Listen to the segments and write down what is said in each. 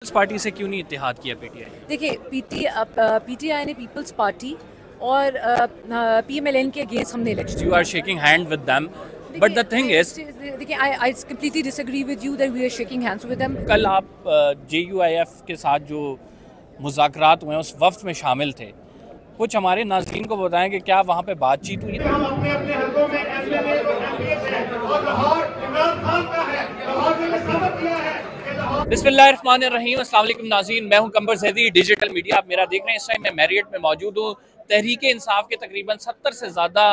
Peoples party से क्यों नहीं इत्तेहाद किया पीटीआई? देखिए पीटीआई ने पीपल्स पार्टी और पीएमएलएन के अगेंस्ट हमने election. You are shaking hand with them, but the thing is, देखिए I completely disagree with you that we are shaking hands with them. कल आप JUIF के साथ जो मुज़ाकरात हुए उस वफ्त में शामिल थे, कुछ हमारे नाज़रीन को बताएं कि क्या वहाँ पे बातचीत हुई? हम अपने अपने हलकों में एमएलए और एमपीएस हैं और लाहौर इमरान खान का है। लाहौर ने सबक दिया है कि लाहौर। बिस्मिल्लाहिर्रहमानिर्रहीम, अस्सलाम वालेकुम नाज़रीन, मैं हूं कंबर ज़ैदी, डिजिटल मीडिया आप मेरा देख रहे हैं। इस टाइम मैं मैरियट में मौजूद हूं। तहरीक इंसाफ के तकरीबन 70 से ज़्यादा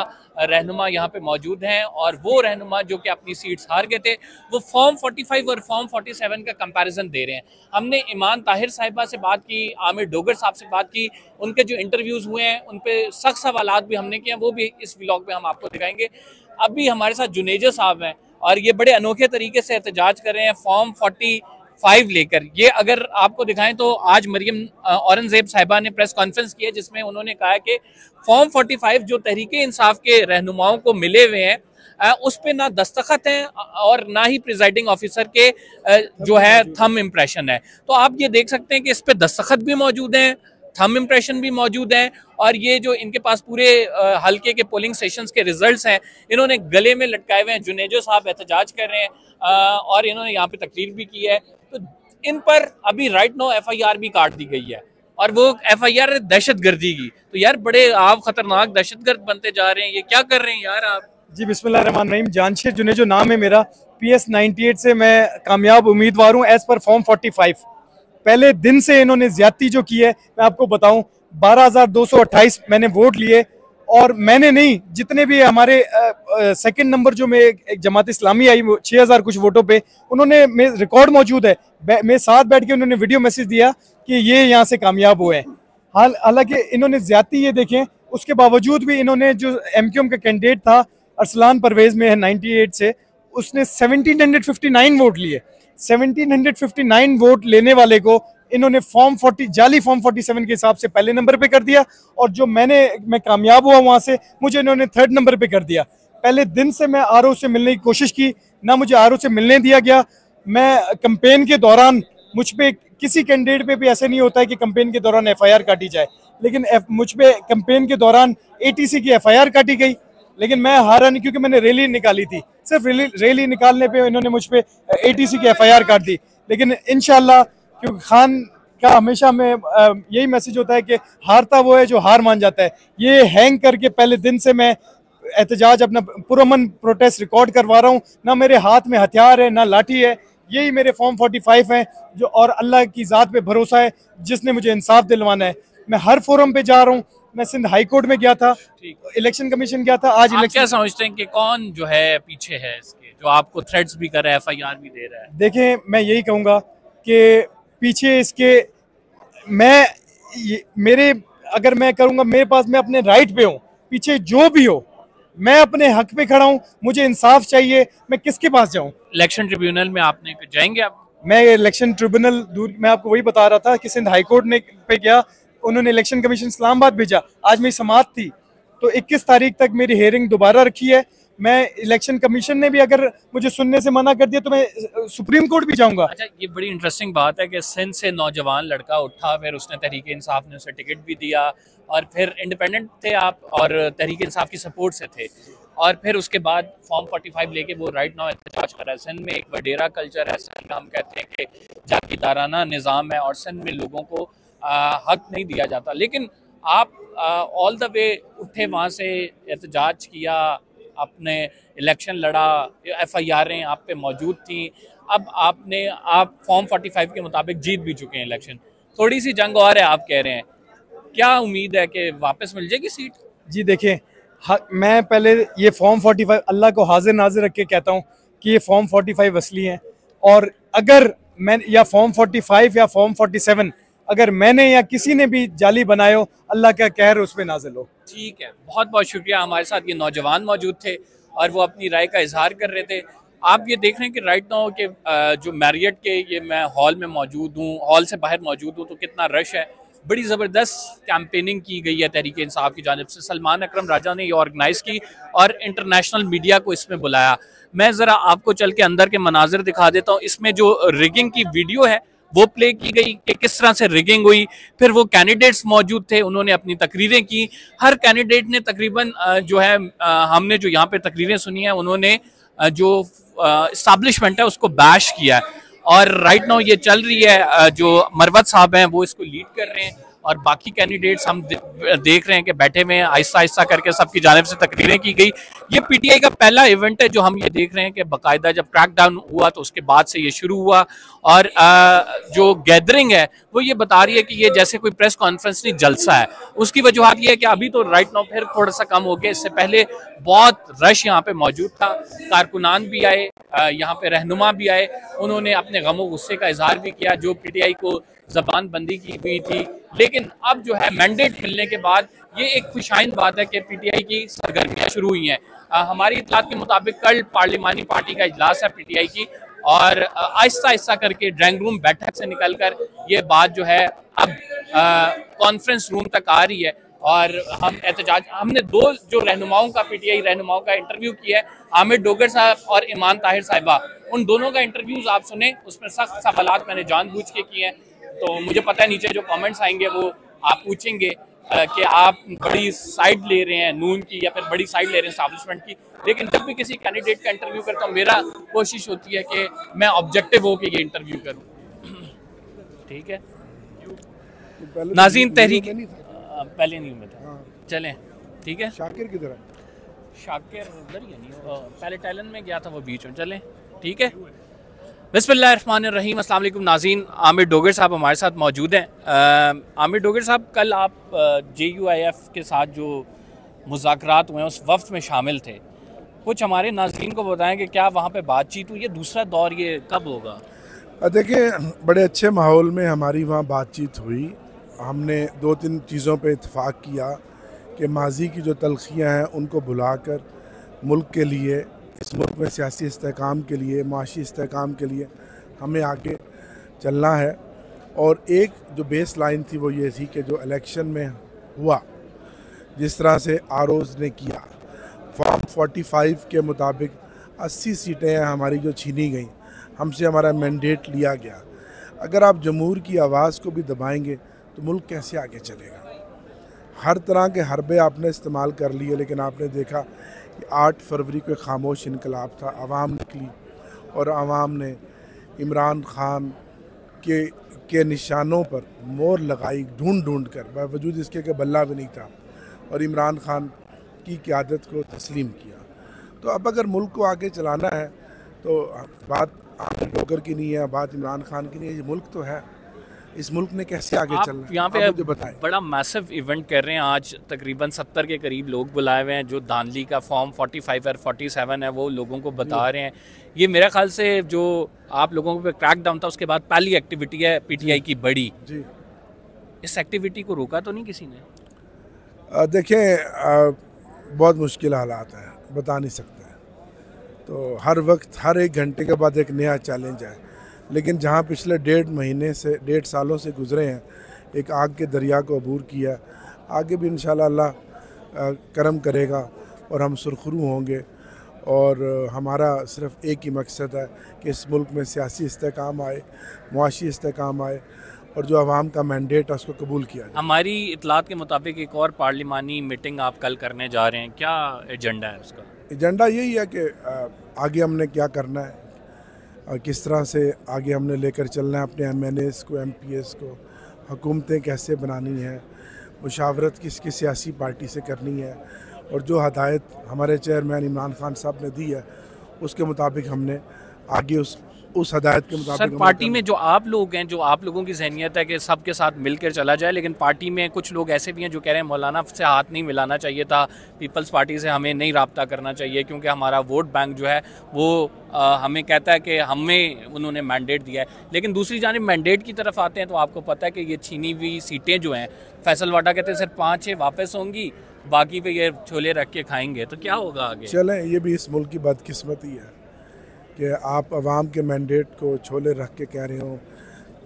रहनुमा यहाँ पे मौजूद हैं और वो रहनुमा जो कि अपनी सीट्स हार गए थे वो फॉर्म 45 और फॉर्म 47 का कंपैरिजन दे रहे हैं। हमने ईमान ताहिर साहिबा से बात की, आमिर डोगर साहब से बात की, उनके जो इंटरव्यूज़ हुए हैं उन पर सख्त सवालात भी हमने किए हैं, वो भी इस व्लॉग में हम आपको दिखाएंगे। अभी हमारे साथ जुनेजो साहब हैं और ये बड़े अनोखे तरीके से एहतजाज कर रहे हैं फॉर्म 45 लेकर। ये अगर आपको दिखाएं तो आज मरियम औरंगजेब साहिबा ने प्रेस कॉन्फ्रेंस की है जिसमें उन्होंने कहा कि फॉर्म 45 जो तहरीके इंसाफ के रहनुमाओं को मिले हुए हैं उस पे ना दस्तखत हैं और ना ही प्रिजाइडिंग ऑफिसर के जो है थंब इम्प्रेशन है। तो आप ये देख सकते हैं कि इस पे दस्तखत भी मौजूद हैं, थंब इम्प्रेशन भी मौजूद हैं और ये जो इनके पास पूरे हल्के के पोलिंग स्टेशंस के रिजल्ट्स हैं इन्होंने गले में लटकाए हुए हैं। जुनेजो साहब एहतजाज कर रहे हैं और इन्होंने यहाँ पे तकरीर भी की है। तो इन पर अभी राइट नो FIR भी काट दी गई है और वो FIR है दहशतगर्दी की। तो यार बड़े आप खतरनाक दहशतगर्द बनते जा रहे हैं, ये क्या कर रहे हैं यार आप? जी बिस्मिल्लाहिर्रहमानिर्रहीम, जानशेर जुनेजो नाम है मेरा। PS 98 से मैं कामयाब उम्मीदवार हूँ एज पर फॉर्म 45। पहले दिन से इन्होंने ज्यादती जो की है मैं आपको बताऊं, 12,228 मैंने वोट लिए और मैंने नहीं, जितने भी हमारे सेकंड नंबर जो में एक जमात इस्लामी आई वो 6,000 कुछ वोटों पे, उन्होंने रिकॉर्ड मौजूद है, मेरे साथ बैठ के उन्होंने वीडियो मैसेज दिया कि ये यहाँ से कामयाब हुए हैं। हालांकि इन्होंने ज्यादती ये देखें, उसके बावजूद भी इन्होंने जो MQM का कैंडिडेट था अरसलान परवेज में है 98 से, उसने 1759 वोट लिए। 1759 वोट लेने वाले को इन्होंने जाली फॉर्म 47 के हिसाब से पहले नंबर पे कर दिया और जो मैं कामयाब हुआ वहां से, मुझे इन्होंने 3rd नंबर पे कर दिया। पहले दिन से मैं RO से मिलने की कोशिश की, ना मुझे RO से मिलने दिया गया। मैं कैंपेन के दौरान, मुझ पे किसी कैंडिडेट पे भी ऐसे नहीं होता है कि कैंपेन के दौरान FIR काटी जाए, लेकिन मुझ पे कैंपेन के दौरान ATC की FIR काटी गई, लेकिन मैं हारा नहीं क्योंकि मैंने रैली निकाली थी। सिर्फ रैली निकालने पे इन्होंने मुझ पे ATC की FIR काट दी। लेकिन इंशाल्लाह, क्योंकि खान का हमेशा में यही मैसेज होता है कि हारता वो है जो हार मान जाता है। ये हैंग करके पहले दिन से मैं एहतजाज अपना पुरअमन प्रोटेस्ट रिकॉर्ड करवा रहा हूँ। ना मेरे हाथ में हथियार है ना लाठी है, यही मेरे फॉर्म 45 हैं जो, और अल्लाह की ज़ात पे भरोसा है जिसने मुझे इंसाफ दिलवाना है। मैं हर फोरम पे जा रहा हूँ। मैं सिंध हाई कोर्ट में गया था, इलेक्शन कमीशन गया था। आज आप क्या समझते हैं कि कौन जो है पीछे है इसके, जो आपको थ्रेट्स भी कर रहा है, FIR भी दे रहा है? देखें, मैं यही कहूँगा कि पीछे इसके अगर मैं करूँगा, मेरे पास, मैं अपने राइट पे हूँ। पीछे जो भी हो, मैं अपने हक पे खड़ा हूँ, मुझे इंसाफ चाहिए। मैं किसके पास जाऊँ? इलेक्शन ट्रिब्यूनल में आपने जाएंगे आप? मैं इलेक्शन ट्रिब्यूनल मैं आपको वही बता रहा था कि सिंध हाई कोर्ट ने पे गया, उन्होंने इलेक्शन कमीशन इस्लामाबाद भेजा। आज मेरी समाअत थी तो 21 तारीख तक मेरी हेयरिंग दोबारा रखी है। मैं इलेक्शन कमीशन ने भी अगर मुझे सुनने से मना कर दिया तो मैं सुप्रीम कोर्ट भी जाऊंगा। अच्छा, ये बड़ी इंटरेस्टिंग बात है कि सिंध से नौजवान लड़का उठा, फिर उसने तहरीक इंसाफ ने उसे टिकट भी दिया और फिर इंडिपेंडेंट थे आप और तहरीक इंसाफ की सपोर्ट से थे, और फिर उसके बाद फॉर्म 45 लेके वो राइट नाउ एहतजाज कर रहा है। सिंध में एक वडेरा कल्चर है, सिंध हम कहते हैं कि जागीरदाराना निज़ाम है और सिंध में लोगों को हक नहीं दिया जाता। लेकिन आप ऑल द वे उठे, वहाँ से एहतजाज किया, आपने इलेक्शन लड़ा, FIR आप पे मौजूद थी, अब आप फॉर्म 45 के मुताबिक जीत भी चुके हैं इलेक्शन। थोड़ी सी जंग और है आप कह रहे हैं, क्या उम्मीद है कि वापस मिल जाएगी सीट? जी देखें, मैं पहले ये फॉर्म 45 अल्लाह को हाजिर नाजिर रख के कहता हूँ कि ये फॉर्म 45 असली हैं, और अगर मैं या फॉर्म 45 या फॉर्म 47 अगर मैंने या किसी ने भी जाली बनाए हो, अल्लाह का कहर उस पर नाजिल हो। ठीक है, बहुत बहुत शुक्रिया। हमारे साथ ये नौजवान मौजूद थे और वो अपनी राय का इजहार कर रहे थे। आप ये देख रहे हैं कि राइट नाउ के जो मैरियट के ये मैं हॉल में मौजूद हूँ, हॉल से बाहर मौजूद हूँ, तो कितना रश है। बड़ी ज़बरदस्त कैंपेनिंग की गई है तहरीक इंसाफ की जानिब से। सलमान अकरम राजा ने ये ऑर्गेनाइज़ की और इंटरनेशनल मीडिया को इसमें बुलाया। मैं ज़रा आपको चल के अंदर के मनाजिर दिखा देता हूँ। इसमें जो रिगिंग की वीडियो है वो प्ले की गई कि किस तरह से रिगिंग हुई। फिर वो कैंडिडेट्स मौजूद थे, उन्होंने अपनी तकरीरें की। हर कैंडिडेट ने तकरीबन जो है हमने जो यहाँ पे तकरीरें सुनी हैं, उन्होंने जो इस्टेब्लिशमेंट है उसको बैश किया है। और राइट नाउ ये चल रही है, जो मरवत साहब हैं वो इसको लीड कर रहे हैं और बाकी कैंडिडेट्स हम देख रहे हैं कि बैठे में आहिस्ता आहिस्ता करके सबकी जानिब से तकरीरें की गई। ये पीटीआई का पहला इवेंट है जो हम ये देख रहे हैं कि बाकायदा जब क्रैकडाउन हुआ तो उसके बाद से ये शुरू हुआ। और जो गैदरिंग है वो ये बता रही है कि ये जैसे कोई प्रेस कॉन्फ्रेंस नहीं, जलसा है। उसकी वजूहत ये है कि अभी तो राइट नाउ फिर थोड़ा सा कम हो गया, इससे पहले बहुत रश यहाँ पे मौजूद था। कारकुनान भी आए, यहाँ पे रहनुमा भी आए, उन्होंने अपने गमो गुस्से का इजहार भी किया जो पीटीआई को जबान बंदी की हुई थी। लेकिन अब जो है मैंडेट मिलने के बाद ये एक खुशाइंद बात है कि पीटीआई की सरगर्मियां शुरू हुई हैं। हमारी इत्तलात के मुताबिक कल पार्लिमानी पार्टी का इजलास है पीटीआई की, और आहिस्ता आहिस्ता करके ड्राइंग रूम बैठक से निकलकर ये बात जो है अब कॉन्फ्रेंस रूम तक आ रही है। और हम एहतजाज, हमने दो जो रहनुमाओं का, पीटीआई रहनुमाओं का इंटरव्यू किया है, आमिर डोगर साहब और ईमान ताहिर साहिबा, उन दोनों का इंटरव्यूज आप सुने, उसमें सख्त सवालात मैंने जानबूझ के किए हैं। तो मुझे पता है नीचे जो कमेंट्स आएंगे वो आप पूछेंगे कि आप बड़ी साइड ले रहे हैं नून की या फिर बड़ी साइड ले रहे हैं एस्टैब्लिशमेंट की। लेकिन जब भी किसी कैंडिडेट का इंटरव्यू करता हूँ, मेरा कोशिश होती है कि मैं ऑब्जेक्टिव हो के ये इंटरव्यू करूँ। ठीक है नाज़रीन, तहरीक पहले नहीं हुआ था, चलें ठीक है। शाकिर की तरह, शाकिर उधर ही नहीं, पहले टैलेंट में गया था वो बीच में, चलें ठीक है। बिस्मिल्लाहिर्रहमानिर्रहीम, अस्सलाम वालेकुम नाज़रीन, आमिर डोगर साहब हमारे साथ मौजूद हैं। आमिर डोगर साहब, कल आप JUIF के साथ जो मुज़ाकरात हुए हैं उस वफ्त में शामिल थे, कुछ हमारे नाज़रीन को बताएं कि क्या वहाँ पे बातचीत हुई, ये दूसरा दौर ये कब होगा? देखिए बड़े अच्छे माहौल में हमारी वहाँ बातचीत हुई। हमने 2-3 चीज़ों पे इत्तेफाक किया कि माजी की जो तलखियाँ हैं उनको भुलाकर मुल्क के लिए, इस मुल्क में सियासी इस्तेहकाम के लिए, माशी इस्तेहकाम के लिए हमें आगे चलना है। और एक जो बेस लाइन थी वो ये थी कि जो इलेक्शन में हुआ, जिस तरह से आरोज़ ने किया, फॉर्म 45 के मुताबिक 80 सीटें हमारी जो छीनी गई, हमसे हमारा मैंडेट लिया गया। अगर आप जमहूर की आवाज़ को भी दबाएंगे तो मुल्क कैसे आगे चलेगा? हर तरह के हरबे आपने इस्तेमाल कर लिए, लेकिन आपने देखा कि 8 फरवरी को खामोश इनकलाब था। आवाम निकली और आवाम ने इमरान खान के निशानों पर मोहर लगाई ढूंढ ढूंढ कर, बावजूद इसके कि बल्ला भी नहीं था, और इमरान खान की क़यादत को तस्लीम किया। तो अब अगर मुल्क को आगे चलाना है तो बात आमिर डोगर की नहीं है, बात इमरान खान की नहीं है, ये मुल्क तो है, इस मुल्क ने कैसे आगे चलना है? यहाँ पे बताएं। बड़ा मैसिव इवेंट कर रहे हैं आज, तकरीबन 70 के करीब लोग बुलाए हुए हैं। जो दानली का फॉर्म 45 और 47 है वो लोगों को बता रहे हैं। ये मेरे ख्याल से जो आप लोगों पे क्रैकडाउन था उसके बाद पहली एक्टिविटी है पीटीआई की बड़ी जी। इस एक्टिविटी को रोका तो नहीं किसी ने? देखें बहुत मुश्किल हालात हैं, बता नहीं सकते। तो हर वक्त हर 1 घंटे के बाद एक नया चैलेंज है, लेकिन जहाँ पिछले 1.5 सालों से गुजरे हैं, एक आग के दरिया को अबूर किया, आगे भी इंशाल्लाह अल्लाह करम करेगा और हम सुरखरू होंगे। और हमारा सिर्फ एक ही मकसद है कि इस मुल्क में सियासी इस्तेहकाम आए, मुआशी इस्तेहकाम आए, और जो आवाम का मैंडेट है उसको कबूल किया जाए। हमारी इतलात के मुताबिक एक और पार्लिमानी मीटिंग आप कल करने जा रहे हैं, क्या एजेंडा है उसका? एजेंडा यही है कि आगे हमने क्या करना है और किस तरह से आगे हमने लेकर चलना है अपने MNAs को, MPs को, हुकूमतें कैसे बनानी है, मुशावरत किसकी सियासी पार्टी से करनी है, और जो हदायत हमारे चेयरमैन इमरान खान साहब ने दी है उसके मुताबिक हमने आगे उस हदायत के मुताबिक। सर, पार्टी में जो आप लोग हैं, जो आप लोगों की जहनियत है कि सबके साथ मिलकर चला जाए, लेकिन पार्टी में कुछ लोग ऐसे भी हैं जो कह रहे हैं मौलाना से हाथ नहीं मिलाना चाहिए था, पीपल्स पार्टी से हमें नहीं रब्ता करना चाहिए क्योंकि हमारा वोट बैंक जो है वो हमें कहता है कि हमें उन्होंने मैंडेट दिया है। लेकिन दूसरी जानिब मैंडेट की तरफ आते हैं तो आपको पता है कि ये छीनी हुई सीटें जो हैं, फैसल वाडा कहते हैं सिर्फ 5-6 वापस होंगी, बाकी पे ये छोले रख के खाएंगे, तो क्या होगा आगे? चलें, ये भी इस मुल्क की बदकिस्मती है कि आप अवाम के मैंडेट को छोले रख के कह रहे हो।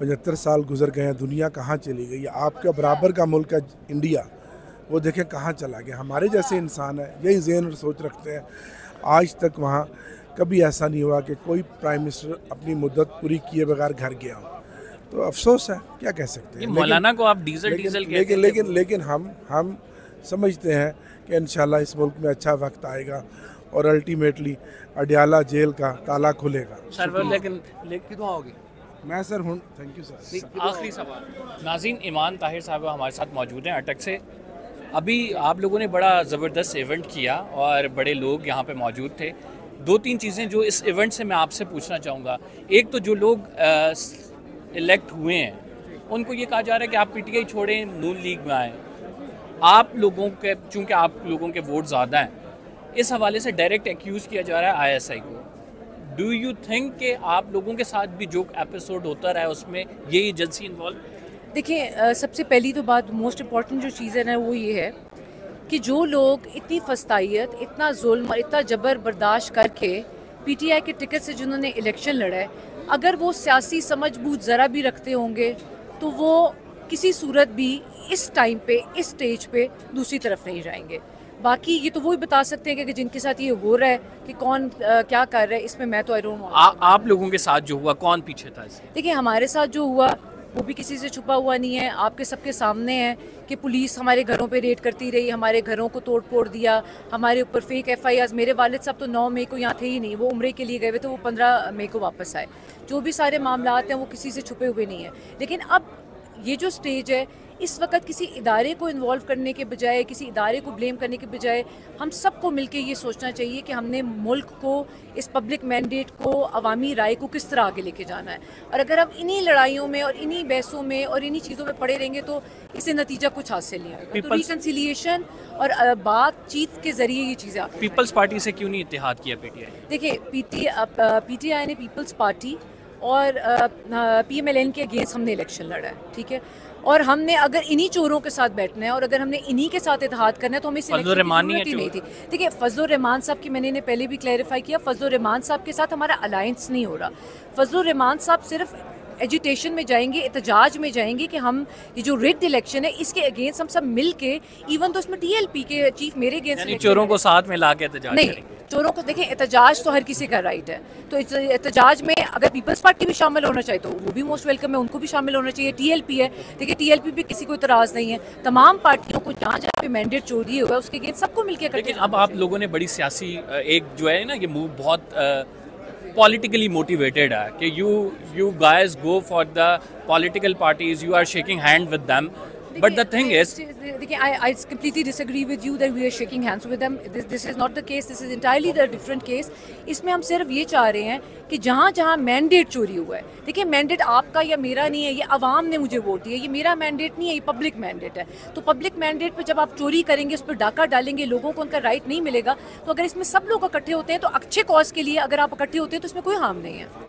75 साल गुजर गए हैं, दुनिया कहाँ चली गई? आपके बराबर का मुल्क है इंडिया, वो देखें कहाँ चला गया। हमारे जैसे इंसान है, यही ज़हन और सोच रखते हैं। आज तक वहाँ कभी ऐसा नहीं हुआ कि कोई प्राइम मिनिस्टर अपनी मुद्दत पूरी किए बगैर घर गया हो। तो अफसोस है, क्या कह सकते हैं। मौलाना को आप डीजल कहते हैं। लेकिन हम समझते हैं कि इंशाल्लाह इस मुल्क में अच्छा वक्त आएगा और अल्टीमेटली अडियाला जेल का ताला खुलेगा। सर लेकिन आओगे? मैं सर हूँ, थैंक यू सर। आखिरी सवाल, नाज़रीन ईमान ताहिर साहब हमारे साथ मौजूद हैं अटक से। अभी आप लोगों ने बड़ा ज़बरदस्त इवेंट किया और बड़े लोग यहाँ पे मौजूद थे। 2-3 चीज़ें जो इस इवेंट से मैं आपसे पूछना चाहूँगा। एक तो जो लोग इलेक्ट हुए हैं उनको ये कहा जा रहा है कि आप पीटीआई छोड़ें, नून लीग में आएँ। आप लोगों के, चूँकि आप लोगों के वोट ज़्यादा हैं, इस हवाले से डायरेक्ट एक्यूज़ किया जा रहा है आईएसआई को। डू यू थिंक कि आप लोगों के साथ भी जो एपिसोड होता रहा है उसमें ये एजेंसी इन्वॉल्व? देखिए, सबसे पहली तो बात, मोस्ट इम्पॉर्टेंट जो चीज़ है ना, वो ये है कि जो लोग इतनी फस्तायत, इतना जुल्म और इतना जबर बर्दाश्त करके पीटीआई के टिकट से जिन्होंने इलेक्शन लड़ा है, अगर वो सियासी समझबूझ ज़रा भी रखते होंगे तो वो किसी सूरत भी इस टाइम पे, इस स्टेज पे दूसरी तरफ नहीं जाएंगे। बाकी ये तो वो ही बता सकते हैं कि जिनके साथ ये हो रहा है कि कौन क्या कर रहा है, इसमें मैं तो आई डोंट नो। आप लोगों के साथ जो हुआ, कौन पीछे था इससे? देखिए, हमारे साथ जो हुआ वो भी किसी से छुपा हुआ नहीं है, आपके सबके सामने है कि पुलिस हमारे घरों पे रेड करती रही, हमारे घरों को तोड़ फोड़ दिया, हमारे ऊपर फेक एफआईआर। मेरे वालिद साहब तो 9 मई को यहाँ थे ही नहीं, वो उम्रे के लिए गए हुए थे, वो 15 मई को वापस आए। जो भी सारे मामलात हैं वो किसी से छुपे हुए नहीं हैं। लेकिन अब ये जो स्टेज है, इस वक्त किसी इदारे को इन्वॉल्व करने के बजाय, किसी इदारे को ब्लेम करने के बजाय, हम सबको मिलके ये सोचना चाहिए कि हमने मुल्क को, इस पब्लिक मैंडेट को, अवामी राय को किस तरह आगे लेके जाना है। और अगर हम इन्हीं लड़ाइयों में और इन्हीं बहसों में और इन्हीं चीज़ों में पड़े रहेंगे तो इससे नतीजा कुछ हासिल नहीं होगा। तो रिकन्सिलिएशन और बातचीत के जरिए ये चीज़ें आगे। पीपल्स पार्टी से क्यों नहीं इत्तेहाद किया पीटीआई? देखिए, पीटीआई ने पीपल्स पार्टी और पीएमएलएन के अगेंस्ट हमने इलेक्शन लड़ा है, ठीक है। और हमने अगर इन्हीं चोरों के साथ बैठना है और अगर हमने इन्हीं के साथ इत्तेहाद करना है तो हमें इस इलेक्शन की जरूरत ही नहीं थी। देखिए, फजलुर रहमान साहब की मैंने इन्हें पहले भी क्लैरिफाई किया, फजलुर रहमान साहब के साथ हमारा अलायंस नहीं हो रहा। फजलुर रहमान साहब सिर्फ एजुटेशन में जाएंगे, एहतजाज में जाएंगे कि हम ये जो रिग्ड इलेक्शन है इसके अगेंस्ट हम सब मिल के, इवन तो इसमें टीएलपी के चीफ मेरे अगेंस्ट, चोरों को साथ में ला के एहतजाज नहीं, चोरों को देखें, एहतजाज तो हर किसी का राइट है। तो एहतजाज में अगर पीपल्स पार्टी भी शामिल होना चाहिए तो वो भी मोस्ट वेलकम है, उनको भी शामिल होना चाहिए। टीएलपी है, देखिए टीएलपी भी किसी को इतराज़ नहीं है। तमाम पार्टियों को जहाँ जहाँ पे मैंडेट चोरी हुआ है उसके अगेंस्ट सबको मिलकर। लेकिन अब आप लोगों ने बड़ी सियासी एक जो है ना, ये मूव बहुत पॉलिटिकली मोटिवेटेड है कि you guys go for the political parties, you are shaking hand with them, but the thing is, देखिए, I completely disagree with you that we are shaking hands with them. This is not the case. This is entirely the different case. इसमें हम सिर्फ ये चाह रहे हैं कि जहाँ जहाँ मैंडेट चोरी हुआ है, देखिए मैंडेट आपका या मेरा नहीं है, ये अवाम ने मुझे वोट दिया, ये मेरा मैंडेट नहीं है, ये पब्लिक मैंडेट है। तो पब्लिक मैंडेट पे जब आप चोरी करेंगे, उस पर डाका डालेंगे, लोगों को उनका राइट नहीं मिलेगा। तो अगर इसमें सब लोग इकट्ठे होते हैं तो अच्छे कॉज के लिए अगर आप इकट्ठे होते हैं तो इसमें कोई हार्म नहीं है।